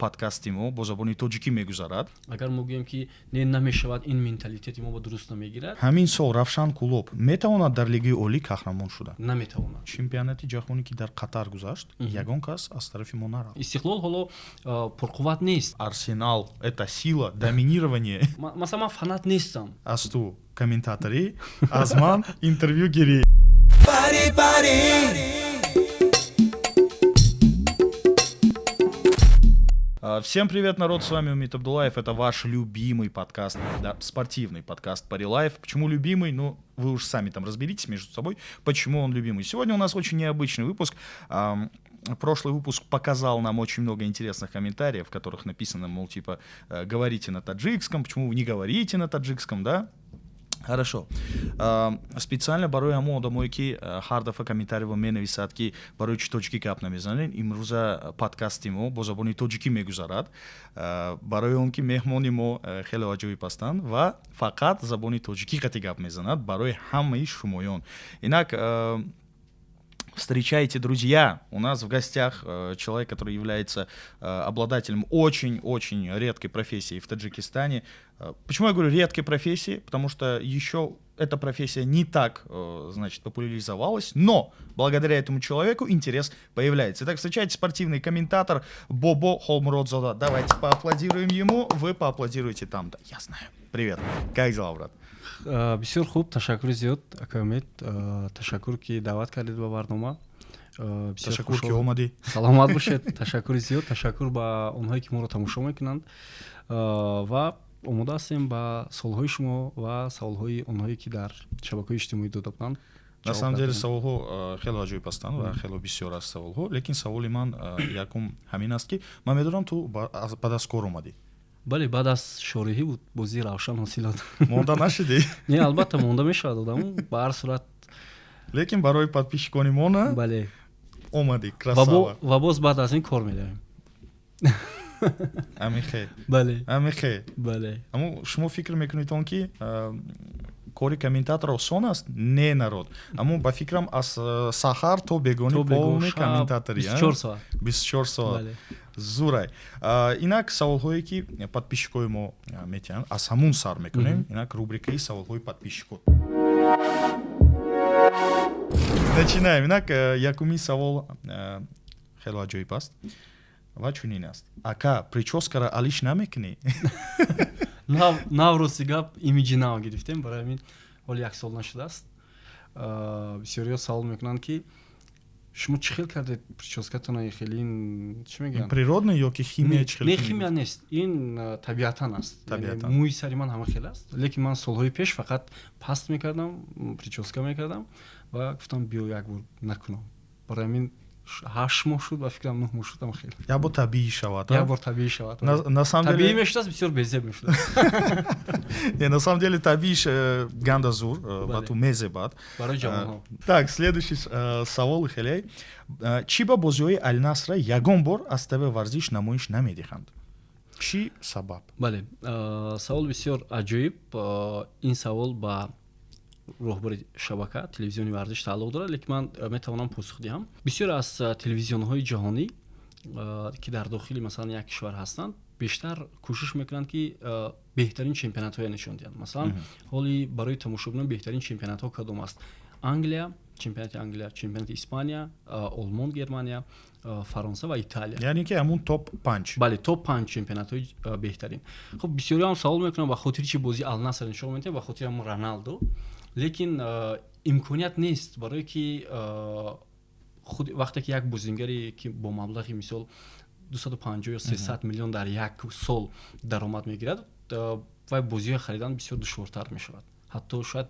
подкасти мо бо забони тоҷикӣ мегузарад. агар мо гӯем ки не намешавад ин менталитети мо ба дуруст намегирад, ҳамин сол Равшан Кулоб метавонад дар лигаи олӣ қаҳрамон шуда? наметавонад. чемпионати ҷаҳонӣ ки дар Қатар гузашт, ягон кас аз тарафи мо нарафт. Истиқлол ҳоло пурқувват нест. Арсенал это сила, доминирование. Масалан ман фанат нестам. Аз ту комментаторӣ, аз ман интервью гирӣ. Всем привет, народ, с вами Умит Абдулаев, это ваш любимый подкаст, да, спортивный подкаст Пари Лайф. Почему любимый? Ну, вы уж сами там разберитесь между собой, почему он любимый. Сегодня у нас очень необычный выпуск. Прошлый выпуск показал нам очень много интересных комментариев, в которых написано, мол, типа, говорите на таджикском, почему вы не говорите на таджикском, да? Хорошо. Специально барои ҳамон одамое ки ҳар дафъа комментариево менависад ки барои чӣ тоҷикӣ гап намезанед, имрӯза подкасти мо бо забони тоҷикӣ мегузарад, барои он ки меҳмони мо хеле аҷоиб ҳастанд ва фақат забони тоҷикӣ қати гап мезанад барои ҳамаи шумоён. Инак встречайте, друзья, у нас в гостях человек, который является обладателем очень-очень редкой профессии в Таджикистане. Почему я говорю редкой профессии? Потому что еще эта профессия не так, значит, популяризовалась, но благодаря этому человеку интерес появляется. Итак, встречайте спортивный комментатор Бобо Холмуродзода. Давайте поаплодируем ему, вы поаплодируете там. Да, я знаю. Привет. Как дела, брат? бисёр хуб, ташаккури зиёд акамед, ташаккур ки даъват кардед ба барнома. Ташаккур ки омадӣ. Саломат бошед. Ташаккури зиёд, ташаккур ба онҳое ки моро тамошо мекунанд ва омода ҳастем ба суолҳои шумо ва саволҳои онҳое ки дар шабакаҳои иҷтимоӣ дода кунанд. На самом деле саволҳо хеле аҷоиб ҳастанд ва хеле бисёр аст саволҳо, лекин саволи ман якум ҳамин аст ки ман медонам ту баъд аз кор омадӣ. бале, баъд аз шориҳӣ буд бозии Равшан ҳосилот. Монда нашидӣ? Не, албатта монда мешавад одаму ба ҳар сурат. Лекин барои подписчикони мо на Бале. омадӣ, красава. Ва боз баъд аз ин кор медавем. Амихе. Бале. Амихе. Бале. Аммо шумо фикр мекунед он ки кори комментатор осон аст? Не, народ. Аммо ба фикрам аз саҳар то бегони полни комментатори. 24 соат. 24 соат. Бале. Зурай. Инак саволҳое ки подписчикои мо метиҳанд, аз ҳамун сар мекунем. Инак рубрикаи саволҳои подписчикон. Начинаем. Инак якумин савол хеле аҷоиб аст ва чунин аст. Ака, прическара алиш намекунӣ? наврӯзи гап имиҷи нав гирифтем, барои ҳамин ҳоли як сол нашудааст. бисёриҳо савол мекунанд ки шумо чӣ хел кардед прическатона хеле чӣ мегӯянд? Природный ё ки химия чӣ хел? Не, химия нест. Ин табиатан аст. Мӯи сари ман ҳама хел аст. Лекин ман солҳои пеш фақат паст мекардам, прическа мекардам ва гуфтам биё як бор накунам. Барои ҳамин 8 моҳ шуд ва фикрам 9 моҳ шуд, ама хел. Як бор табиӣ шавад. Як бор табиӣ шавад. На самом деле табиӣ мешудааст, бисёр безеб мешудааст. Не, на самом деле табииш ганда зур, ба ту мезебад. Барои ҷавонҳо. Так, следующий савол хеле. Чӣ ба бозиҳои Аль-Насра ягон бор аз ТВ варзиш намоиш намедиҳанд? Чӣ сабаб? Бале, савол бисёр аҷоиб. Ин савол ба роҳбари шабака телевизиони варзиш тааллуқ дорад, лекин ман метавонам посух диҳам. Бисёр аз телевизионҳои ҷаҳонӣ ки дар дохили масалан як кишвар ҳастанд, бештар кӯшиш мекунанд ки беҳтарин чемпионатҳоя нишон диҳанд. Масалан, ҳоли барои тамошо будан беҳтарин чемпионатҳо кадом аст? Англия, чемпионати Англия, чемпионати Испания, Олмон, Германия, Фаронса ва Италия. Яъне ки ҳамун топ 5. Бале, топ 5 чемпионатҳои беҳтарин. Хуб, бисёриҳо ҳам савол мекунанд ба хотири чӣ бозии Ал-Наср нишон медиҳанд, ба хотири ҳамун Роналдо. Лекин имконият нест барое ки худ вақте ки як бозингаре ки бо маблағи мисол 250 ё 300 миллион дар як сол даромад мегирад, вай бозиҳои харидан бисёр душвортар мешавад. Ҳатто шояд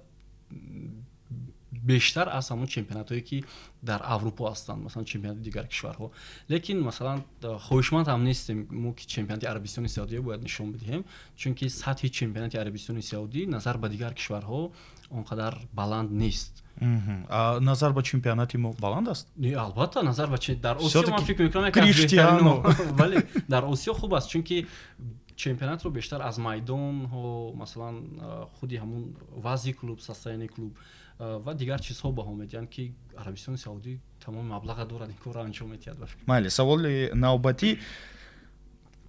бештар аз ҳамон чемпионатҳое ки дар Аврупо ҳастанд, масалан чемпионати дигар кишварҳо. Лекин масалан хоҳишманд ҳам нестем мо ки чемпионати Арабистони Саудия бояд нишон бидиҳем, чунки сатҳи чемпионати Арабистони Саудӣ назар ба дигар кишварҳо он қадар баланд нест. Назар ба чемпионати мо баланд аст? Не, албатта назар ба дар Осиё ман фикр мекунам яке аз беҳтарин. Вале дар Осиё хуб аст, чунки чемпионатро бештар аз майдонҳо, масалан худи ҳамун вазъи клуб, состояние клуб ва дигар чизҳо баҳо медиҳанд ки Арабистони Саудӣ тамоми маблаға дорад ин корро анҷом медиҳад. Майли, саволи навбатӣ.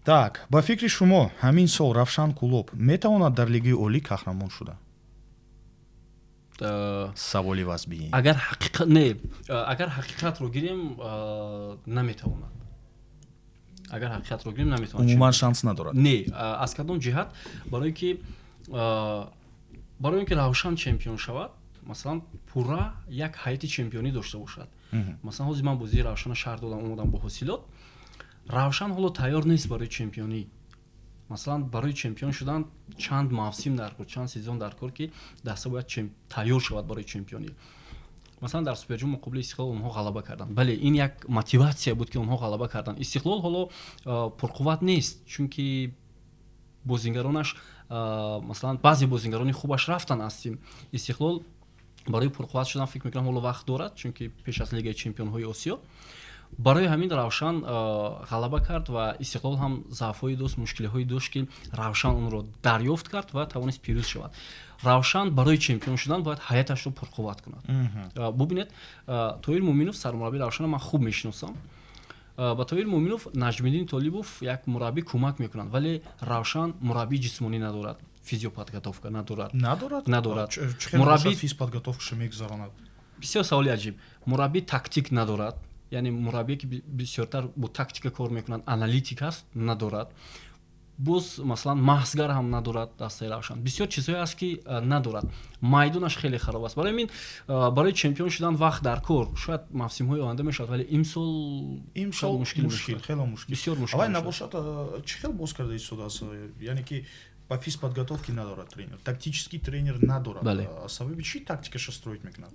Так, ба фикри шумо ҳамин сол Равшан Кулоб метавонад дар Лигаи Олӣ қаҳрамон шуда? Саволи вазбии. агар ҳақиқатро гирем наметавонад. Умуман шанс надорад. Не, аз кадом ҷиҳат? Барое ки Равшан чемпион шавад, масалан пурра як ҳайати чемпионӣ дошта бошад. Масалан ҳозир ман бозии Равшана шаҳр додам, омадам бо ҳосилот. Равшан ҳоло тайёр нест барои чемпионӣ. Масалан барои чемпион шудан чанд мавсим дар кор, чанд сезон дар кор ки даста бояд тайёр шавад барои чемпионӣ. Масалан дар Суперҷум муқобили Истиқлол онҳо ғалаба карданд. Бале ин як мотиватсия буд ки онҳо ғалаба карданд. Истиқлол ҳоло пурқувват нест, чунки бозингаронаш масалан баъзе бозингарони хубаш рафтан аз тим. Истиқлол барои пурқувват шудан фикр мекунам ҳоло вақт дорад, чунки пеш аз Лигаи Чемпионҳои Осиё. Барои ҳамин Равшан ғалаба кард ва Истиқлол ҳам заъфҳои дошт, мушкилиҳои дошт ки Равшан онро дарёфт кард ва тавонист пирӯз шавад. Равшан барои чемпион шудан бояд ҳаяташро пурқувват кунад. Бубинед, Тоҳир Муъминов сармураббии Равшана ман хуб мешиносам. Ба Тоҳир Муъминов Наҷмиддин Толибов як мураббӣ кӯмак мекунад, вале Равшан мураббии ҷисмонӣ надорад, физиоподготовка надорад. Мураббии физподготовкаша мегузаронад. Бисёр саволи аҷиб. Мураббии тактик надорад, яъне мураббие ки бисёртар бо тактика кор мекунад, аналитик аст, надорад. Боз масалан маҳзгар ҳам надорад дастаи Равшан. Бисёр чизҳое аст ки надорад. Майдонаш хеле хароб аст. Барои ин барои чемпион шудан вақт дар кор, шояд мавсимҳои оянда мешавад, вале имсол мушкил хеле мушкил. Бисёр мушкил. Авай набошад чӣ хел боз карда истодааст? Яъне ки ба физподготовки надорад тренер, тактический тренер надорад. Сабаби чӣ тактикаша строить мекунад?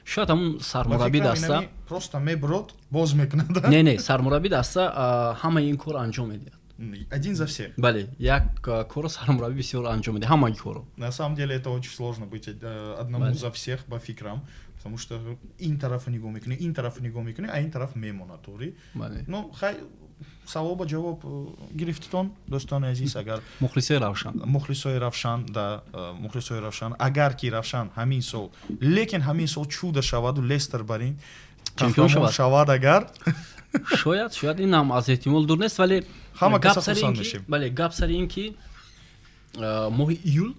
Шояд ҳамун сармураббии даста просто меброд боз мекунад. Не, сармураббии даста ҳамаи ин кор анҷом медиҳад. Один за всех. Бале, як корро сармураббӣ бисёр анҷом медиҳад, ҳамаи корро. На самом деле это очень сложно быть одному за всех ба фикрам, потому что ин тарафа нигоҳ мекунӣ, ин тарафа нигоҳ мекунӣ, а ин тараф мемонад торӣ. Ну, хай савоба ҷавоб гирифтитон дӯстони азиз. Агар мухлисои Равшан агар ки Равшан ҳамин сол чуда шаваду Лестер бар ин чемпион шавад агар шояд ин ҳам аз эҳтимол дур нест, вале ҳама каса хурсанд мешем. Бале, гап сари ин ки моҳи июл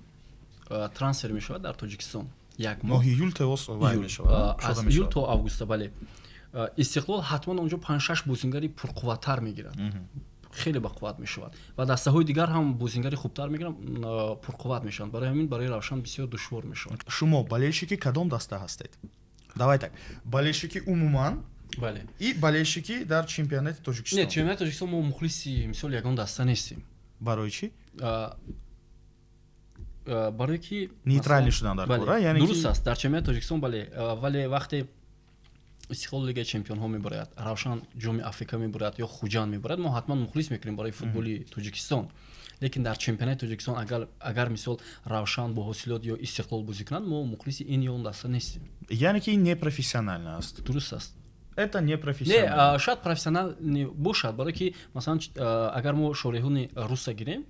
трансфер мешавад дар Тоҷикистон. Як моҳи июл тавос вай мешавад. Аз июл то август, бале. Истиқлол ҳатман онҷо 5-6 бозингари пурқувваттар мегирад. Хеле бақувват мешавад ва дастаҳои дигар ҳам бозингари хубтар мегиранд, пурқувват мешаванд. Барои ҳамин барои Равшан бисёр душвор мешавад. Шумо болельщики кадом даста ҳастед? Давай так. Болельщики умуман? Бале. И болельщики дар чемпионати Тоҷикистон? Не, чемпионати Тоҷикистон мо мухлиси мисол ягон даста нестем. Барои чӣ? Барое ки нейтралӣ шудан дар кор, яъне дуруст аст дар чемпионати Тоҷикистон, бале, вале вақте Истиқлол Лигаи Чемпионҳо мебарад, Равшан ҷоми Африка мебарад ё Хуҷанд мебарад, мо ҳатман мухлис мекунем барои футболи Тоҷикистон. Лекин дар чемпионати Тоҷикистон агар мисол Равшан бо ҳосилот ё Истиқлол бозӣ кунад, мо мухлиси ин ё он даста нестем. Яъне ки ин непрофессионально аст. Дуруст аст. Это непрофессионально. Не, шояд профессионалӣ бошад, барое ки масалан агар мо шориҳони Руса гирем,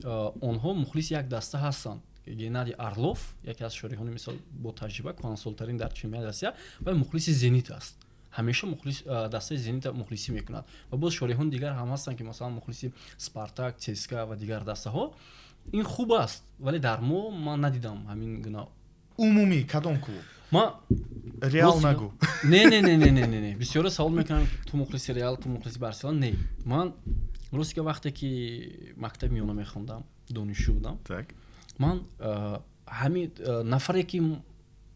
онҳо мухлиси як даста ҳастанд. Геннадий Орлов, яке аз шориҳони мисол бо таҷриба, кӯҳнасолтарин дар чемпионати Россия, ва мухлиси Зенит аст. Ҳамеша дастаи Зенита мухлисӣ мекунад. Ва боз шориҳони дигар ҳам ҳастанд ки масалан мухлиси Спартак, ЦСКА ва дигар дастаҳо. Ин хуб аст, вале дар мо ман надидам ҳамин гуна. Умумӣ кадом клуб? Ма Реал нагу. Не. Бисёро савол мекунанд ту мухлиси Реал, ту мухлиси Барселона. Не. Ман рӯзга вақте ки мактаби миёна мехондам, донишҷӯ будам. Так. Ман ҳамин нафаре ки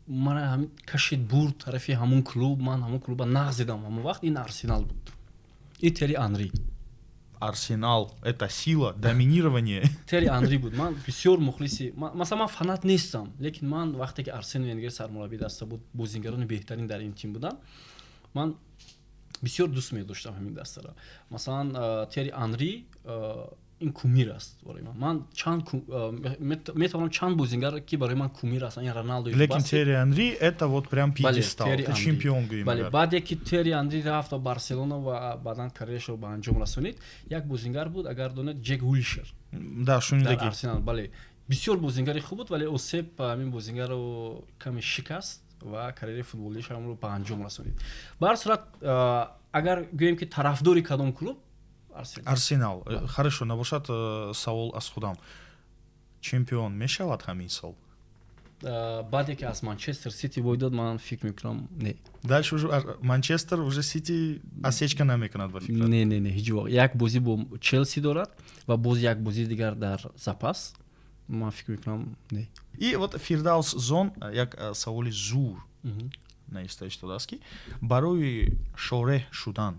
мара ҳамин кашид бурд тарафи ҳамун клуб, ман ҳамун клуба нағзидам ҳамон вақт, ин Арсенал буд. И Терри Анри. Арсенал это сила, доминирование. Терри Анри буд. Ман бисёр мухлиси, масалан ман фанат нестам, лекин ман вақте ки Арсен Венгер сармураббии даста буд, бозингарони беҳтарин дар ин тим буданд, ман бисёр дӯст медоштам ҳамин дастаро. Масалан Терри Анри ин кумир аст барои ман. Ман метавонам чанд бозингар ки барои ман кумир астанд, ин Роналду. Лекин Терри Анри это вот прям пьедестал, это чемпион гӯем. Бале, баъде ки Терри Анри рафт ба Барселона ва баъдан карьерашро ба анҷом расонид, як бозингар буд, агар донед, Ҷек Уилшер. Да, шунидагӣ. Арсенал, бале. Бисёр бозингари хуб буд, вале осеб ҳамин бозингарро каме шикаст ва карьери футболиашро ба анҷом расонид. Ба ҳар сурат, агар гӯем ки тарафдори кадом клуб, Арсенал. Хорошо, набошад савол аз худам. Чемпион мешавад ҳамин сол? баъде ки аз Манчестер Сити бой дод, ман фикр мекунам не. Дальше уже Манчестер, уже Сити осечка намекунад ба фикрат. Не, ҳеҷ вақт. Як бозӣ бо Челси дорад ва боз як бозии дигар дар запас. Ман фикр мекунам не. И вот Фирдавс Зон, як саволи зур наистоиш шудааст ки барои шореҳ шудан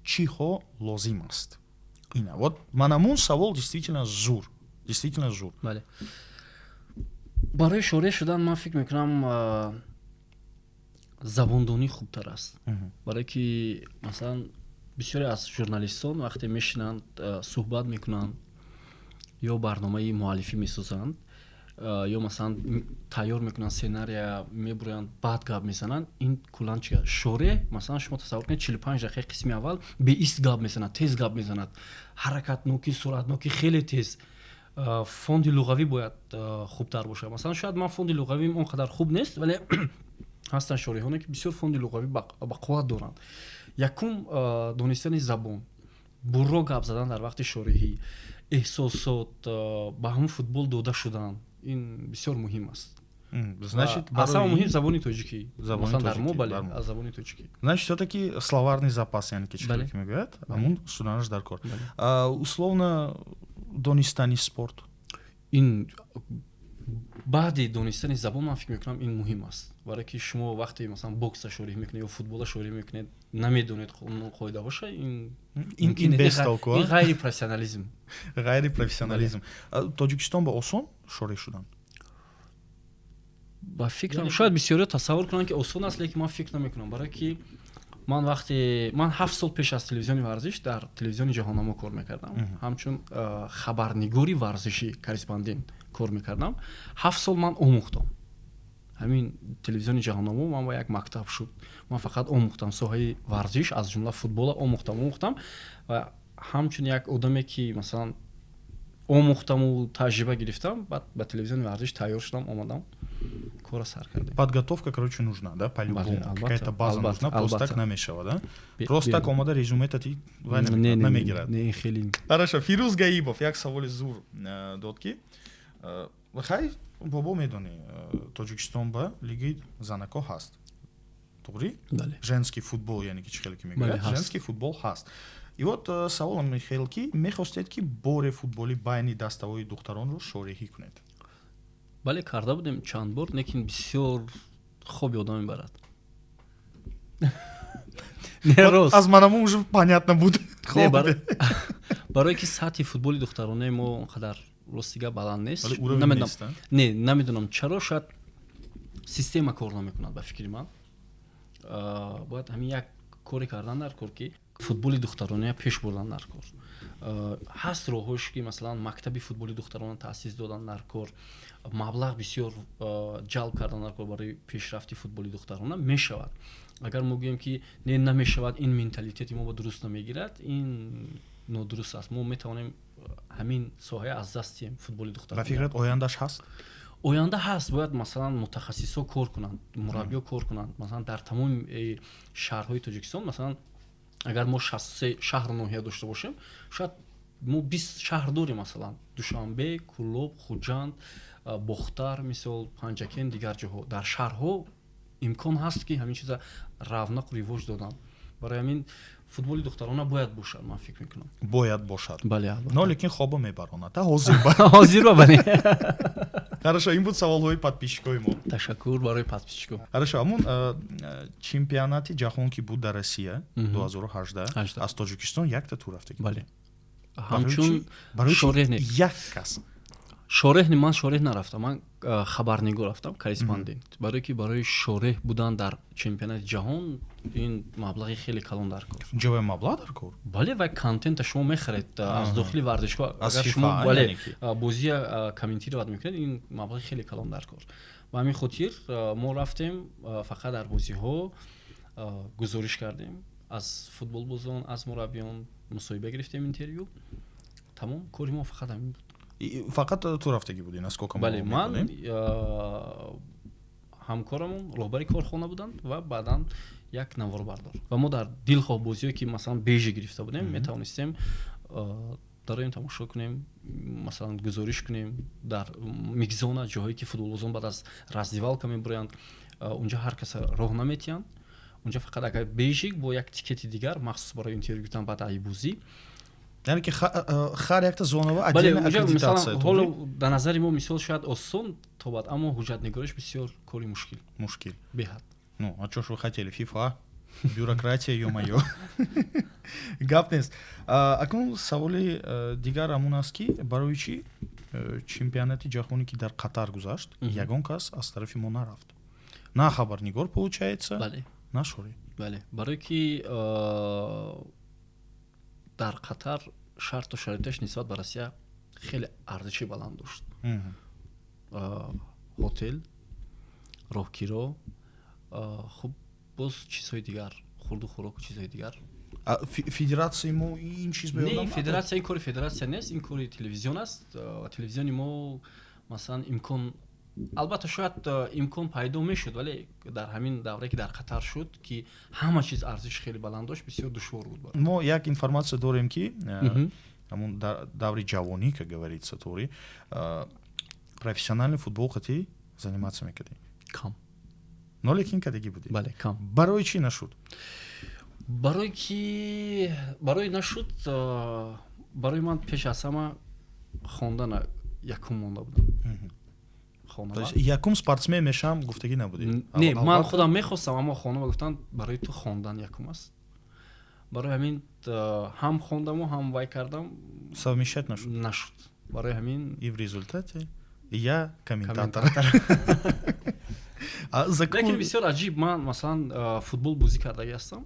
чиҳо лозим аст? Ина вот манамун савол действительно зур. Действительно зур. Бале. барои шореҳ шудан ман фикр мекунам забондонӣ хубтар аст. Барое ки масалан бисёре аз журналистон вақте мешинанд суҳбат мекунанд ё барномаи муаллифӣ месозанд ё масалан тайёр мекунанд сценария мебуроянд баъд гап мезананд, ин куллан чи шореҳ масалан шумо тасаввур кунед 45 дақиқа қисми аввал беист гап мезанад, тез гап мезанад, ҳаракатнокӣ, суръатнокӣ хеле тез. фонди луғавӣ бояд хубтар бошад. Масалан шояд ман фонди луғавим он қадар хуб нест, вале ҳастанд шориҳоне ки бисёр фонди луғавӣ бақувват доранд. Якум донистани забон, бурро гап задан дар вақти шориҳӣ, эҳсосот ба ҳамон футбол дода шудан, ин бисёр муҳим аст. Значит, асао муҳим забони тоҷикӣ. Забони дар мо тоҷикӣ, бале, дар мо. аз забони тоҷикӣ. Значит, всё-таки словарный запас, яъне ки Бале. чихеле мегӯяд, ҳамун шуданаш дар кор. Условно донистани спорт. Ин баъди донистани забон ман фикр мекунам ин муҳим аст. Барое ки шумо вақте масалан бокса шориҳ мекунед ё футбола шориҳ мекунед, намедонед қоидаҳоша, ин без толку, ин ғайри профессионализм. Ғайри профессионализм. Тоҷикистон ба осон шориҳ шудан? ба фикрам шояд бисёре тасаввур кунанд ки осон аст, лекин ман фикр намекунам. Барое ки ман 7 сол пеш аз телевизиони варзиш дар телевизиони ҷаҳоннамо кор мекардам. Ҳамчун хабарнигори варзишӣ корреспондент кор мекардам. 7 сол ман омӯхтам. ҳамин телевизиони ҷаҳоннамо ман ба як мактаб шуд. Ман фақат омӯхтам соҳаи варзиш, аз ҷумла футбола омӯхтам ва ҳамчун як одаме ки масалан омӯхтаму таҷриба гирифтам, баъд ба телевизиони варзиш тайёр шудам, омадам кора сар кардем. Подготовка, короче, нужна, да, по-любому. Какая-то база нужна, просто так намешава, да? Просто так омада резюмета ти намегирад. Не, хеле. Хорошо, Фирӯз Гаибов як саволи зур дод ки хай бобо медони Тоҷикистон ба лиги занако ҳаст. Туғри? Бале. Женский футбол, яъне ки чихеле ки мегӯяд, женский футбол ҳаст. И вот саволам Михаил ки мехостед ки боре футболи байни даставои духтаронро шориҳӣ кунед? бале, карда будем чанд бор, лекин бисёр хоб ёдам мебарад. Не рост. Аз манаму уже понятно буд. Барое ки сатҳи футболи духтаронаи мо он қадар ростига баланд нест. Намедонам чаро, шояд система кор намекунад ба фикри ман. Бояд ҳамин як коре кардан дар кор ки футболи духтаронаи пеш бурдан дар кор. ҳаст роҳҳош ки масалан мактаби футболи духтарона таъсис додан дар кор, маблағ бисёр ҷалб кардан дар кор барои пешрафти футболи духтарона мешавад. Агар мо гӯем ки не намешавад, ин менталитети мо ба дуруст намегирад, ин нодуруст аст. Мо метавонем ҳамин соҳа аз даст диҳем футболи духтарона. Ба фикрат ояндаш ҳаст? оянда ҳаст, бояд масалан мутахассисо кор кунанд, мураббиё кор кунанд. Масалан дар тамоми шаҳрҳои Тоҷикистон, масалан агар мо 63 шаҳру ноҳия дошта бошем, шояд мо 20 шаҳр дорем, масалан Душанбе, Кӯлоб, Хуҷанд, Бохтар, мисол Панҷакен, дигар ҷоҳо. Дар шаҳрҳо имкон ҳаст ки ҳамин чиза равнақ ривоҷ додан. барои ҳамин футболи духтарона бояд бошад, ман фикр мекунам. Бояд бошад. Бале, албатта. Но лекин хобо мебаронад. Ҳозир ба. ҳозир ба бане. Хорошо, ин буд саволҳои подписчикои мо. Ташаккур барои подписчиков. Хорошо, ҳамун чемпионати ҷаҳон ки буд дар Россия 2018 аз Тоҷикистон якта тур рафта. Бале. ҳамчун шореҳ не. Як кас. шореҳ не, ман шореҳ нарафтам, ман хабарнигор рафтам, корреспондент. Барое ки барои шореҳ будан дар чемпионати ҷаҳон ин маблағи хеле калон дар кор. Ҷавои маблағ дар кор? бале, ва контента шумо мехаред аз дохили варзишгоҳ. Аз агар FIFA, шумо бале яъне бозия комментировать мекунед, ин маблағи хеле калон дар кор. ба ҳамин хотир мо рафтем фақат дар бозиҳо гузориш кардем аз футболбозон, аз мураббиён мусоҳиба гирифтем, интервю. Тамом, кори мо фақат ҳамин буд. Фақат ту рафтагӣ будӣ, насколько бале, ман ҳамкорамон роҳбари корхона буданд ва баъдан як наворбардор ва мо дар дилхоҳ бозиҳое ки масалан беже гирифта будем метавонистем дароем тамошо кунем, масалан гузориш кунем дар мигзона, ҷоҳое ки футболбозон баъд аз раздевалка мебуранд, унҷо ҳар кас роҳ наметиҳанд. Унҷо фақат агар бежик бо як тикети дигар махсус барои интервю гирифтан баъд аз бозӣ. яъне ки хар якта зонава отдельна аккредитация. ҳоло дар назари мо мисол шояд осон тобад, аммо ҳуҷҷатнигориш бисёр кори мушкил беҳад. Ну а чё ж вы хотели, FIFA, бюрократия, ё-моё. Гап нест. Акнун саволи дигар ҳамун аст ки барои чӣ чемпионати ҷаҳонӣ ки дар Қатар гузашт, ягон кас аз тарафи мо нарафт. На хабарнигор получается, на шори. Бале, барое ки дар Қатар шарту шароиташ нисбат ба Россия хеле арзиши баланд дошт. Ҳотел, роҳкиро, хуб боз чизҳои дигар, хурду хӯроку чизҳои дигар. Федератсияи мо ин чиз не, федератсия ин кори федератсия нест, ин кори телевизион аст. Телевизиони мо масалан имкон, албатта шояд имкон пайдо мешуд, вале дар ҳамин давре ки дар Қатар шуд ки ҳама чиз арзиш хеле баланд дошт, бисёр душвор буд. Мо як информация дорем ки ҳамун даври ҷавонӣ, как говорится, тори профессиональный футбол қати заниматься мекардем. Кам. Но лекин кадеги будем. Бале, кам. Барои чӣ нашуд? Барои нашуд, барои ман пеш аз ҳама хондан якум монда будам. То есть якум спортсмен мешавам гуфтагӣ набудем? Не, ман худам мехостам, аммо хонама гуфтанд барои ту хондан якум аст. барои ҳамин ҳам хондаму ҳам вай кардам, совмещать нашуд. Барои ҳамин и в результате я комментатор. Лекин бисёр аҷиб, ман масалан футбол бозӣ кардаги ҳастам,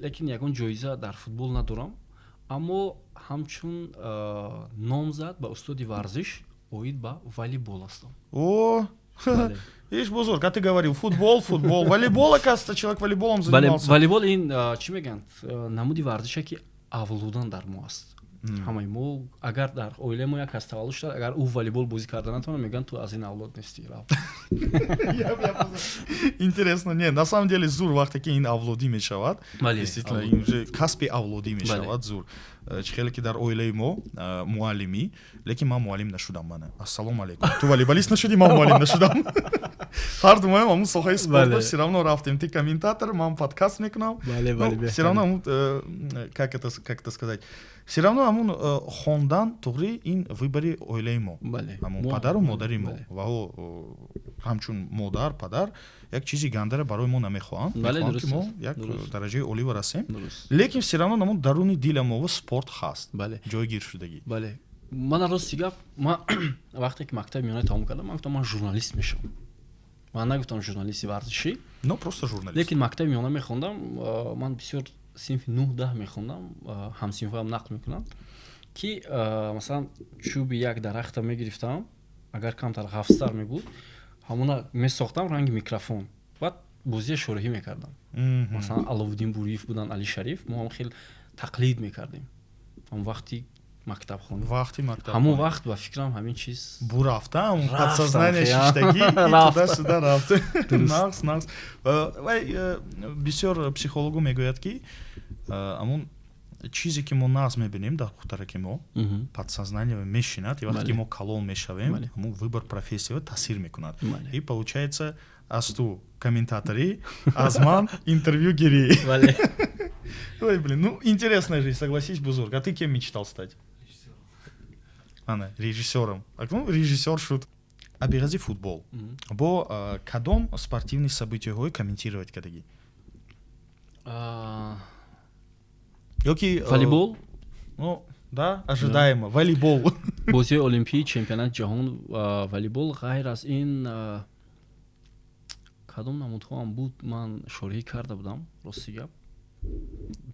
лекин ягон ҷоиза дар футбол надорам, аммо ҳамчун номзад ба устоди варзиш оид ба волейбол ҳастам. О, иш бузург, а ты говорил футбол, волейбол, оказывается, человек волейболом занимался. Волейбол ин чӣ мегӯянд, намуди варзише ки авлодан дар мо аст. Ҳамаи мо агар дар оилаи мо як кас таваллуд шуда, агар ӯ волейбол бозӣ карда натавонад, мегӯянд ту аз ин авлод нестӣ. Интересно, не, на самом деле зур вақте ки ин авлодӣ мешавад, действительно ин уже касби авлодӣ мешавад, зур. Хеле ки дар оилаи мо муаллимӣ, лекин ман муаллим нашудам. Мана ассалому алейкум, ту волейболист нашудӣ, ман муаллим нашудам. Ҳар думоем ҳамун соҳаи спорт, все равно рафтем, ты комментатор, ман подкаст мекунам. Все равно ҳамун, как это сказать, все равно ҳамун хондан туғри ин выбори оилаи мо, ҳамун падару модари мо, ва ҳамчун модар, падар як чизи гандаро барои мо намехоҳанд, мехоҳанд ки мо як дараҷаи олива расем, лекин все равно ҳамун даруни дила мо спорт ҳаст, ҷойгир шудагӣ. Ман рости гап, ман вақте ки мактаби миёнаи тамом кардам, ман гуфтам ман журналист мешавам. Ман нагуфтам журналисти варзишӣ, но просто журналист. Лекин мактаби миёна мехондам, ман бисёр синфи 9-10 мехондам, ҳамсинфаам нақл мекунанд ки масалан чӯби як дарахта мегирифтам, агар камтар ғафстар мебуд, ҳамуна месохтам ранги микрофон, баъд бозия шориҳӣ мекардам. Масалан Аловиддин Буриев будан, Али Шариф, мо ҳам хел тақлид мекардем. ҳам вақти мактабхонӣ, ҳамон вақт ба фикрам ҳамин чиз бу рафта, ҳамон подсознание шиштагӣ туда-сюда рафта. Нақс. Вай бисёр психологу мегӯяд ки ҳамон чизе ки мо нағз мебинем дар хутараки мо, подсознание мешинад, и вақте ки мо калон мешавем, ҳамон выбор профессия таъсир мекунад. И получается аз ту комментаторӣ, аз ман интервьюгирӣ. Ой, блин, ну интересная жизнь, согласись, бузург. А ты кем мечтал стать? Ана, режиссером. Ну, режиссер шуд. Абиғази футбол. Бо кадом спортивни событияҳои комментировать кардагӣ? Ёки волейбол? Ну, да, ожидаемо. Волейбол. Бозии олимпии, чемпионат ҷаҳон, волейбол. Ғайр аз ин кадом намудҳоам буд, ман шориҳӣ карда будам, рости гап.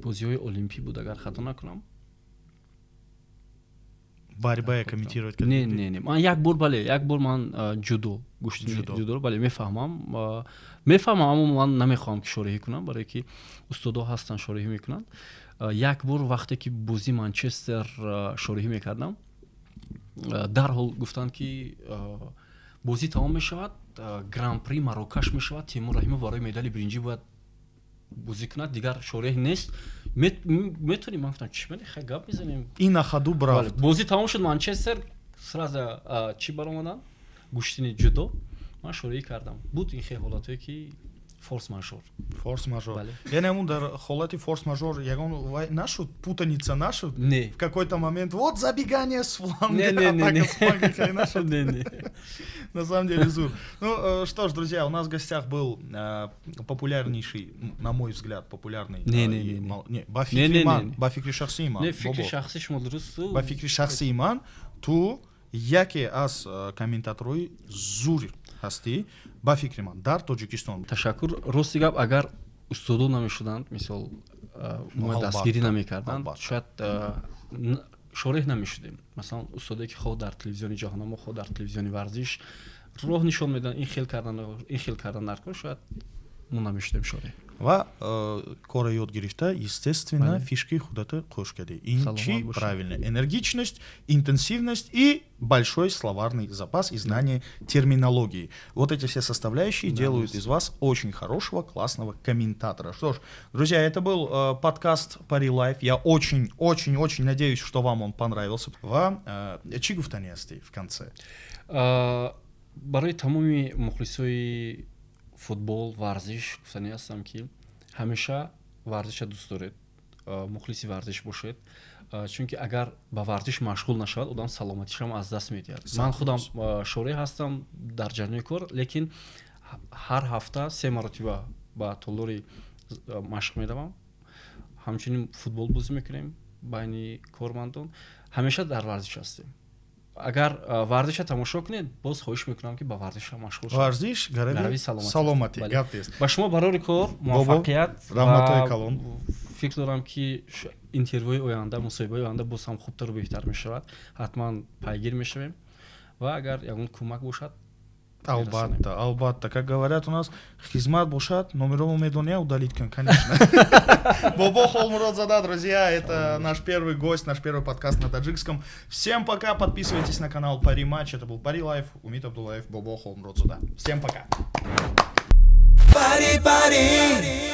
Бозиҳои олимпӣ буд, агар хато накунам. Борьба комментировать? Не. Ман як бор ман ҷудо, гӯшти ҷудоро бале мефаҳмам, аммо ман намехоҳам ки шориҳӣ кунам, барое ки устодо ҳастан шориҳӣ мекунанд. Як бор вақте ки бозии Манчестер шориҳӣ мекардам, дарҳол гуфтанд ки бозӣ тамом мешавад, гран-при Марокаш мешавад, Тимур Раҳимов барои медали бринҷӣ бояд бозӣ кунад, дигар шореҳ нест. Метонем, ман гуфтам чӣ меди, хай гап мезанем. И на ходу брал. Бозӣ тамом шуд, Манчестер сразу чӣ баромаданд, гӯштини ҷудо. Ман шорӣ кардам. Буд ин хел ҳолатое ки форс-мажор. Форс-мажор. Яъне ҳамун дар ҳолати форс-мажор ягон нашуд, путаница нашуд? Не. В какой-то момент вот забегание с фланга, Не. атака с фланга, хай нашуд? Не. На самом деле зур. Ну что ж, друзья, у нас в гостях был популярнейший, на мой взгляд, популярный ба фикри шахси иман. Не, фикри шахси шумо дурусту. Ба фикри шахси иман ту яке аз комментаторои зур ҳастӣ, ба фикри ман, дар Тоҷикистон. Ташаккур. Рости гап, агар устодо намешуданд, мисол мо дастгирӣ намекарданд, шояд шореҳ намешудем. Масалан, устодое ки хо дар телевизиони ҷаҳонамо, хо дар телевизиони варзиш роҳ нишон медиҳанд, ин хел кардан наркун, шояд мо намешудем шореҳ. Ва кора ёд гирифта, естественно, фишки худата қӯш кардӣ. Ин чи правильно? Энергичность, интенсивность и большой словарный запас и знание терминологии. Вот эти все составляющие делают из вас очень хорошего, классного комментатора. Что ж, друзья, это был подкаст Пари Лайф. Я очень надеюсь, что вам он понравился. Ва чи гуфтани ҳастӣ в конце? Барои тамоми мухлисои футбол, варзиш гуфтани ҳастам ки ҳамеша варзиша дӯст доред, мухлиси варзиш бошед, чунки агар ба варзиш машғул нашавад, одам саломатишам аз даст медиҳад. Ман худам шореҳ ҳастам дар ҷараёни кор, лекин ҳар ҳафта 3 маротиба ба толори машқ медавам. Ҳамчунин футбол бозӣ мекунем байни кормандон. Ҳамеша дар варзиш ҳастем. Агар варзиша тамошо кунед, боз хоҳиш мекунам ки ба варзиша машғул шавед. Варзиш гарави саломатӣ. Гапест. Ба шумо барори кор муваффақият ва фикр дорам ки интервюи оянда, мусоҳибаи оянда боз ҳам хубтару беҳтар мешавад. Ҳатман пайгир мешавем ва агар ягон кӯмак бошад, албатта, как говорят у нас, хизмат бошад, номерово медония удалить кун, конечно. Бобо Холмуродзада, друзья, это наш первый гость, наш первый подкаст на таджикском. Всем пока, подписывайтесь на канал Пари Матч, это был Пари Лайф, Умит Абдуллаев, Бобо Холмуродзада. Всем пока. Пари.